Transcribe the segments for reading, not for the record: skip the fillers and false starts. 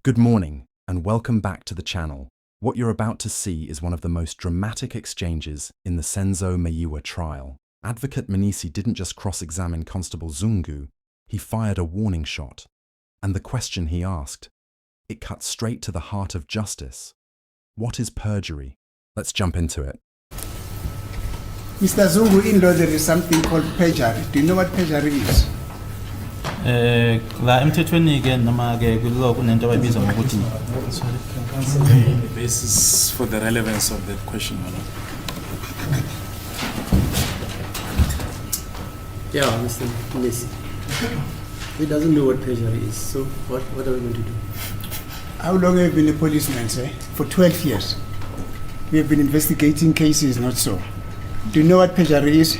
Good morning and welcome back to the channel. What you're about to see is one of the most dramatic exchanges in the Senzo Meyiwa trial. Advocate Mnisi didn't just cross-examine Constable Zungu, he fired a warning shot. And the question he asked, it cut straight to the heart of justice. What is perjury? Let's jump into it. Mr. Zungu, in law there is something called perjury. Do you know what perjury is? The basis for the relevance of that question, Yeah, Mr. Mnisi. He doesn't know what perjury is, so what are we going to do? How long have you been a policeman, sir? For 12 years. We have been investigating cases, not so. Do you know what perjury is?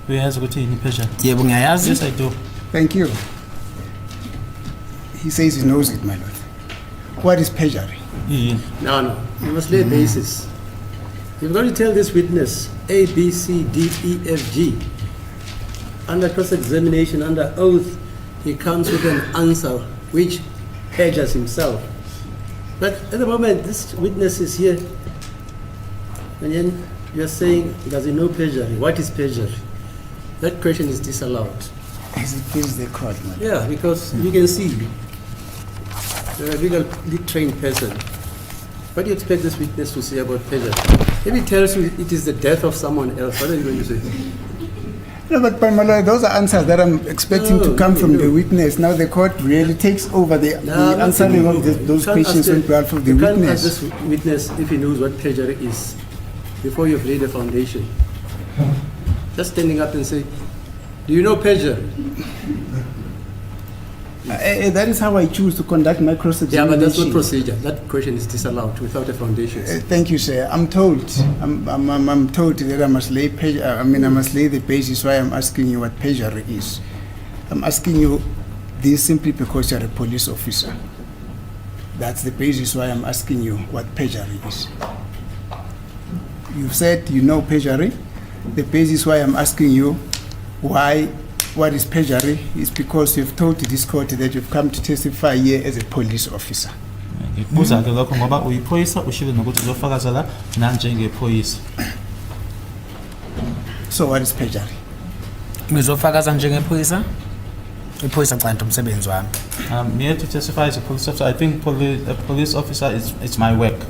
Yes, I do. Thank you. He says he knows it, my lord. What is perjury? No. You must lay a basis. You've got to tell this witness A, B, C, D, E, F, G. Under cross-examination, under oath, he comes with an answer which perjures himself. But at the moment, this witness is here, and then you're saying, does he know perjury? What is perjury? That question is disallowed. As it pleases the court, my lord. Yeah, because you can see, you're a legally trained person. What do you expect this witness to say about perjury? If he tells you it is the death of someone else, what are you going to say? No, but my lord, those are answers that I'm expecting to come from the witness. Now the court really takes over the answering of those questions on behalf of the you witness. You can't ask this witness if he knows what perjury is before you've laid a foundation. Just standing up and say, do you know perjury? That is how I choose to conduct my cross-examination. Yeah, but that's not procedure. That question is disallowed without a foundation. Thank you, sir. I'm told that I must lay I must lay the basis why I'm asking you what perjury is. I'm asking you this simply because you're a police officer. That's the basis why I'm asking you what perjury is. You've said you know perjury. The basis why I'm asking you what is perjury is because you've told this court that you've come to testify here as a police officer. So what is perjury? I'm here to testify as a police officer. I think a police officer is my work.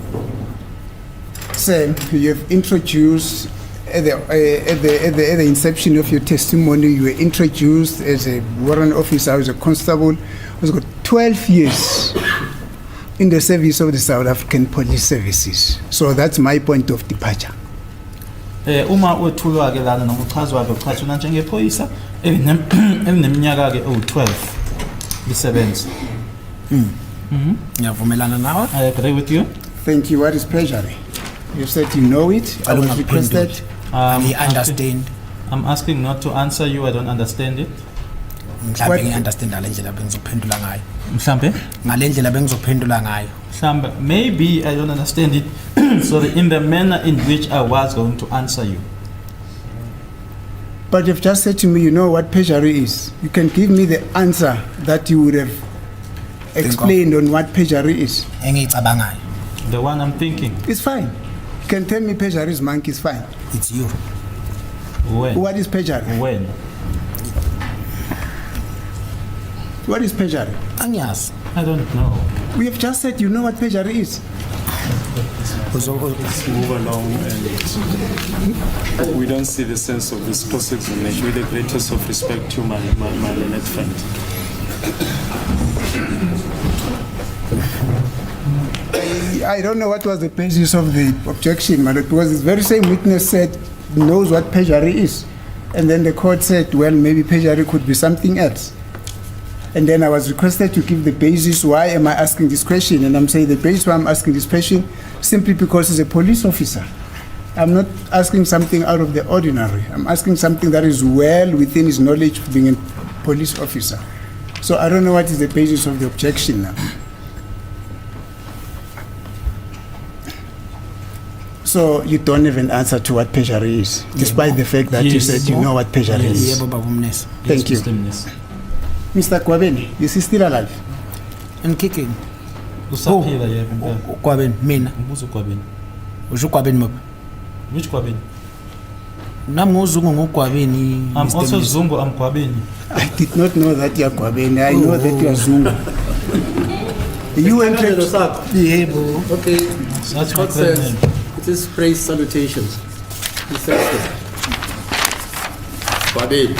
Sir, you have introduced at the inception of your testimony, you were introduced as a warrant officer, as a constable, who's got 12 years in the service of the South African Police Services. So that's my point of departure. Uma wethulwa ke lana nokuchazwa ukuchathuna njengephoyisa emineminyaka ke 12 lisebenza. Ngiyavumelana nawe. I agree with you. Thank you. What is perjury? You said you know it. I was requested. I understand. I'm asking not to answer you. I don't understand it. Maybe I don't understand it. Sorry, in the manner in which I was going to answer you. But you've just said to me, you know what perjury is. You can give me the answer that you would have explained on what perjury is. The one I'm thinking. It's fine. You can tell me perjury is monkey, it's fine. It's you. When? What is perjury? When? What is perjury? Yes. I don't know. We have just said you know what perjury is. Let's move along, and we don't see the sense of this cross-examination. With the greatest of respect to my learned friend. I don't know what was the basis of the objection, but because this very same witness said knows what perjury is. And then the court said, well, maybe perjury could be something else. And then I was requested to give the basis why am I asking this question. And I'm saying the basis why I'm asking this question simply because he's a police officer. I'm not asking something out of the ordinary. I'm asking something that is well within his knowledge of being a police officer. So I don't know what is the basis of the objection now. So you don't even answer to what perjury is, despite the fact that you said you know what perjury is. Thank you. Mr. Guabini, is he still alive? And kicking. Usaphila yebo impela. Gwabini mina. Ngibuza uGwabini. Usho Gwabini maphi? Which Gwabini? Nami nguzungu ngogwabini. I'm also Zungu, I'm Gwabini. I did not know that you are Gwabini. I know that you are Zungu. You went to... Yebo. Okay, That's my court says name. it is praise salutations. He says so. Gwabini.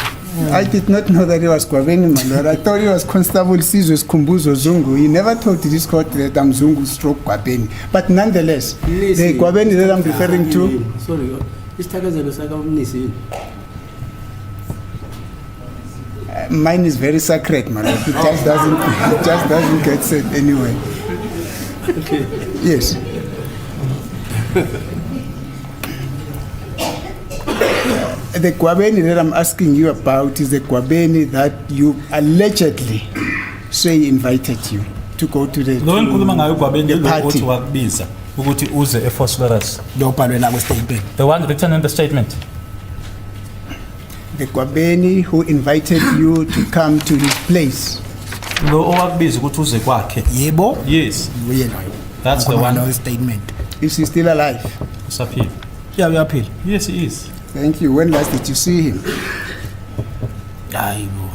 I did not know that he was Gwabini, my lord. I thought he was Constable Sizwe Zungu. He never told this court that I'm Zungu stroke Gwabini. But nonetheless, the Gwabini that I'm referring to... Sorry, this Takazelo Saka Mnisi. Mine is very sacred, my lord. It just doesn't get said anyway. Okay. Yes. The Gwabini that I'm asking you about is the Gwabini that you allegedly say invited you to go to the, Lo enkhuluma ngayo uGwabini the lo party. uthi wakubiza ukuthi uze ephosphorus. Lobhalwe la statement. The one written in the statement. The Gwabini who invited you to come to his place. Lo owakubiza ukuthi uze kwakhe. Yebo. Yes, Uye loyo. that's the one. No statement. Is he still alive? Usaphila. Yeah, uyaphila. Yes, he is. Thank you. When last did you see him? Hayibo.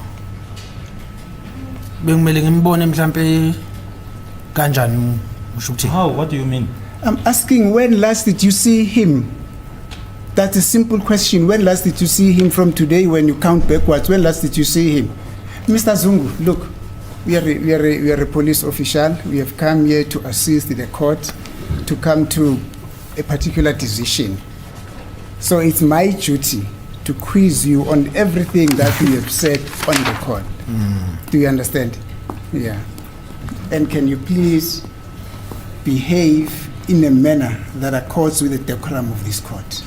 Bengimele ngimbone mhlambe kanjani usho ukuthi How? What do you mean? I'm asking when last did you see him? That's a simple question. When last did you see him from today when you count backwards? When last did you see him? Mr. Zungu, look, we are a police official. We have come here to assist the court to come to a particular decision. So it's my duty to quiz you on everything that you have said on the court. Do you understand? Yeah. And can you please behave in a manner that accords with the decorum of this court?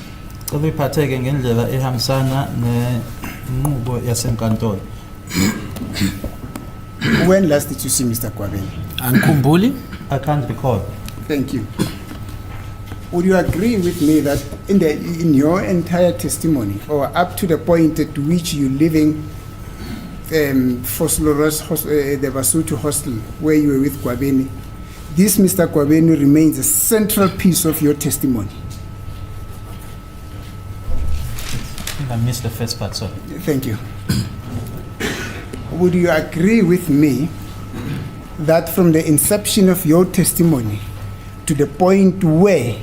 Cela iphatheke ngendlela ehambisana nenqubo yasenkantolo. When last did you see Mr. Gwabini? angikhumbuli. I can't recall. Thank you. Would you agree with me that in your entire testimony, or up to the point at which you're leaving the Basotho hostel where you were with Gwabini, this Mr. Gwabini remains a central piece of your testimony? I think I missed the first part, sorry. Thank you. Would you agree with me that from the inception of your testimony to the point where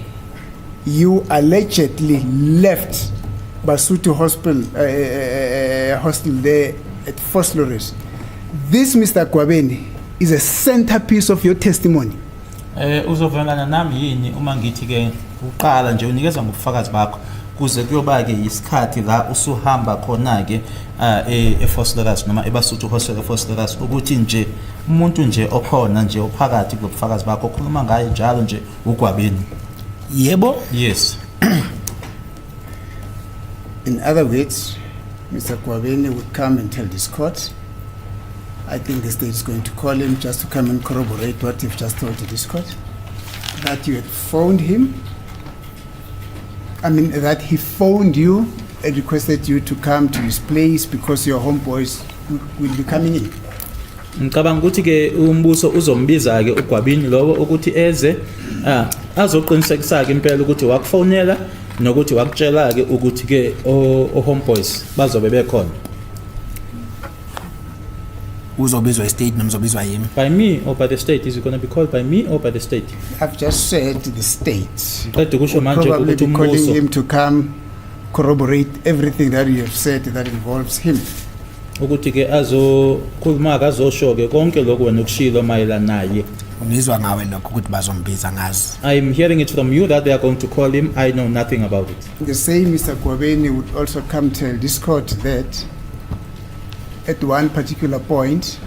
you allegedly left Basotho hostel there at Fosslores, this Mr. Gwabini is a centerpiece of your testimony? Uzovumelana nami yini uma ngithi ke uqala nje unikeza ngobufakazi bakho kuze kuyoba ke isikhathi la usuhamba khona ke eFosslores noma eBasotho hostel eFosslores ukuthi nje umuntu nje okhona nje ophakathi kubufakazi bakho okhuluma ngaye njalo nje uGwabini? Yebo. Yes. In other words, Mr. Gwabini would come and tell this court. I think the state is going to call him just to come and corroborate what you've just told to this court. That you had phoned him. That he phoned you and requested you to come to his place because your homeboys will be coming in. Ngicabanga ukuthi ke umbuso uzombiza ke uGwabini lowo ukuthi eze azoqinisekisa ke impela ukuthi wakufonela nokuthi wakutshela ke ukuthi ke homeboys bazobe bekhona. Uzobizwa estate nomzobizwa yimi. By me or by the state? Is it going to be called by me or by the state? I've just said the state. Qeda kusho Will manje probably ukuthi be calling umbuso him to come corroborate everything that you have said that involves him. ukuthi ke azokhuluma akazosho ke konke lokho wena ukushilo mayelana naye. Ngizwa ngawe lokho ukuthi bazombiza ngazi. I'm hearing it from you that they are going to call him. I know nothing about it. The same Mr. Gwabini would also come tell this court that at one particular point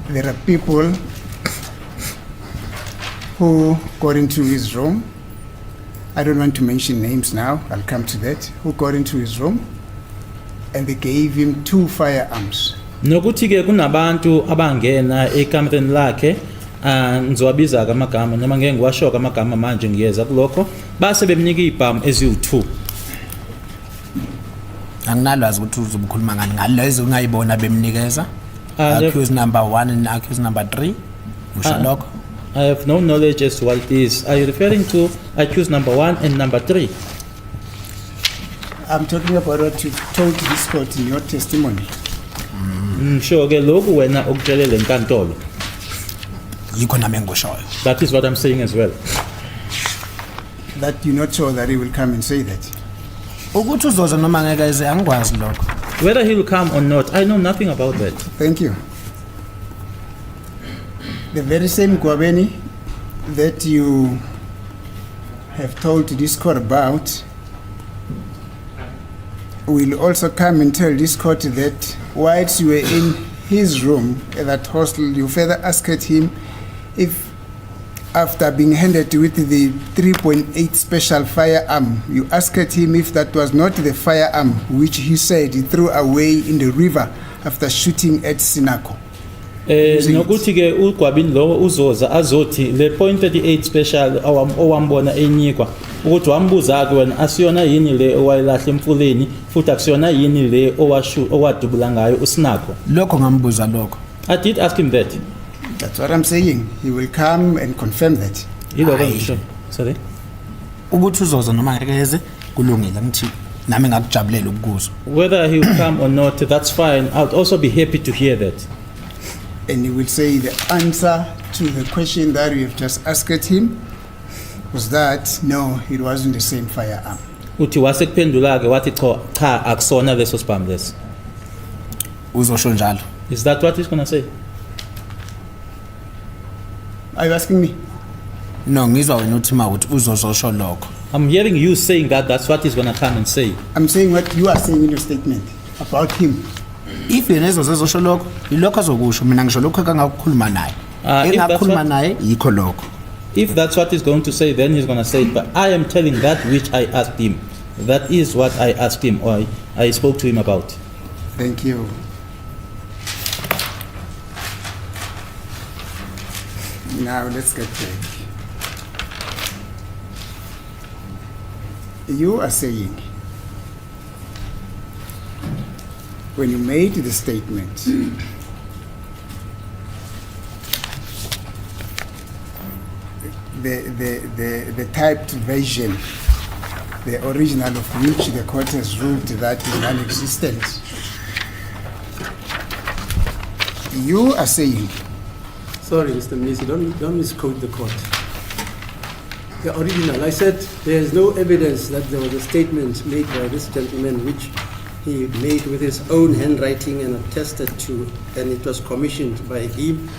there are people who got into his room. I don't want to mention names now, I'll come to that. Who got into his room and they gave him 2 firearms. Nokuthi ke kunabantu abangena ekamereni lakhe ngizowabiza ke amagama noma ngeke ngiwashoka amagama manje ngiyeza kulokho base bemnika ibhamu eziwu2. Anginalwazi ukuthi uzobukhuluma ngani ngalezo ungayibona bemnikeza. Accused number 1 and accused number 3. Usho lokho? I have no knowledge as to what it is. Are you referring to accused number 1 and number 3? I'm talking about what you told this court in your testimony. Sure, ke lokhu wena okutshelele enkantolo. Yikho nami engikushoyo. That is what I'm saying as well. That you're not sure that he will come and say that. Ukuthi uzoza noma ngeke eze angikwazi lokho. Whether he will come or not, I know nothing about that. Thank you. The very same Guabini that you have told this court about will also come and tell this court that whilst you were in his room at that hostel, you further asked him if, after being handed with the 3.8 special firearm, you asked him if that was not the firearm which he said he threw away in the river after shooting at Sinako. Nokuthi ke uGwabini lo uzoza azothi le .38 special owambona enyikwa ukuthi wambuza ke wena asiyona yini le owayilahla emfuleni futhi akusiyona yini le owadubula ngayo uSinako. Lokho ngambuza lokho. I did ask him that. That's what I'm saying. He will come and confirm that. Yiloko ngisho. Sorry. Ukuthi uzoza noma ngeke eze kulungile ngithi nami ngakujabulela ukuzwa. Whether he will come or not, that's fine. I'll also be happy to hear that. And he will say the answer to the question that we have just asked him was that no, it wasn't the same firearm. Uthi wasekuphendula ke wathi cha akusona leso spam leso. Uzosho njalo. Is that what he's going to say? Are you asking me? No, ngizwa wena uthi mawuthi uzosho lokho. I'm hearing you saying that that's what he's going to come and say. I'm saying what you are saying in your statement about him. If yena ezosho lokho, yilokho azokusho mina ngisho lokho kangakukhuluma naye. Engakhuluma naye yikho lokho. If that's what he's going to say, then he's going to say it. But I am telling that which I asked him. That is what I asked him or I spoke to him about. Thank you. Now let's get back. You are saying when you made the statement the typed version, the original of which the court has ruled that is non-existent. You are saying, Sorry, Mr. Mnisi, don't misquote the court. The original, I said there is no evidence that there was a statement made by this gentleman which he made with his own handwriting and attested to, and it was commissioned by him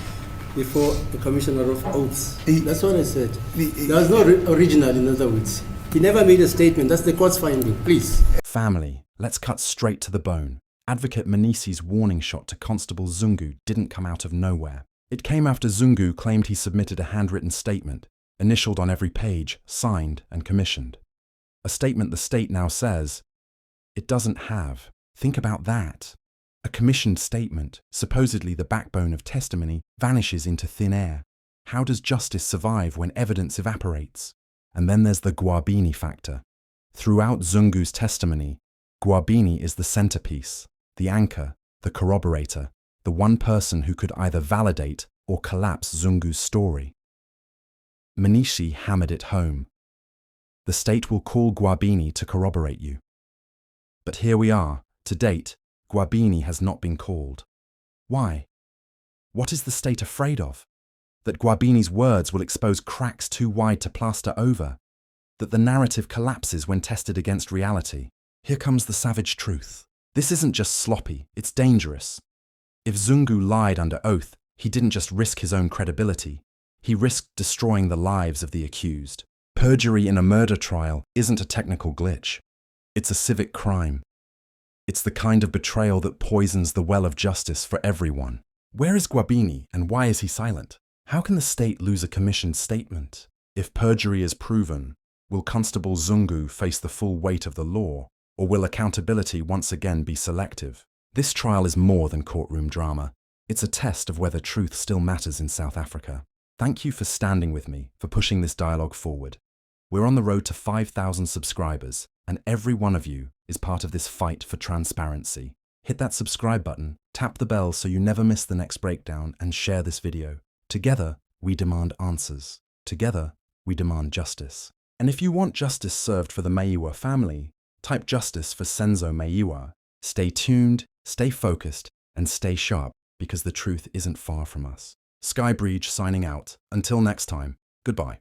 before the Commissioner of Oaths. That's what I said. There was no original, in other words. He never made a statement. That's the court's finding. Please. Family, let's cut straight to the bone. Advocate Mnisi's warning shot to Constable Zungu didn't come out of nowhere. It came after Zungu claimed he submitted a handwritten statement, initialed on every page, signed and commissioned. A statement the state now says it doesn't have. Think about that. A commissioned statement, supposedly the backbone of testimony, vanishes into thin air. How does justice survive when evidence evaporates? And then there's the Guabini factor. Throughout Zungu's testimony, Guabini is the centerpiece, the anchor, the corroborator, the one person who could either validate or collapse Zungu's story. Mnisi hammered it home. The state will call Guabini to corroborate you. But here we are. To date, Guabini has not been called. Why? What is the state afraid of? That Guabini's words will expose cracks too wide to plaster over? That the narrative collapses when tested against reality? Here comes the savage truth. This isn't just sloppy, it's dangerous. If Zungu lied under oath, he didn't just risk his own credibility. He risked destroying the lives of the accused. Perjury in a murder trial isn't a technical glitch. It's a civic crime. It's the kind of betrayal that poisons the well of justice for everyone. Where is Guabini and why is he silent? How can the state lose a commissioned statement? If perjury is proven, will Constable Zungu face the full weight of the law, or will accountability once again be selective? This trial is more than courtroom drama. It's a test of whether truth still matters in South Africa. Thank you for standing with me, for pushing this dialogue forward. We're on the road to 5,000 subscribers, and every one of you is part of this fight for transparency. Hit that subscribe button, tap the bell so you never miss the next breakdown, and share this video. Together, we demand answers. Together, we demand justice. And if you want justice served for the Meyiwa family, type justice for Senzo Meyiwa. Stay tuned, stay focused, and stay sharp, because the truth isn't far from us. Skybriedge signing out. Until next time, goodbye.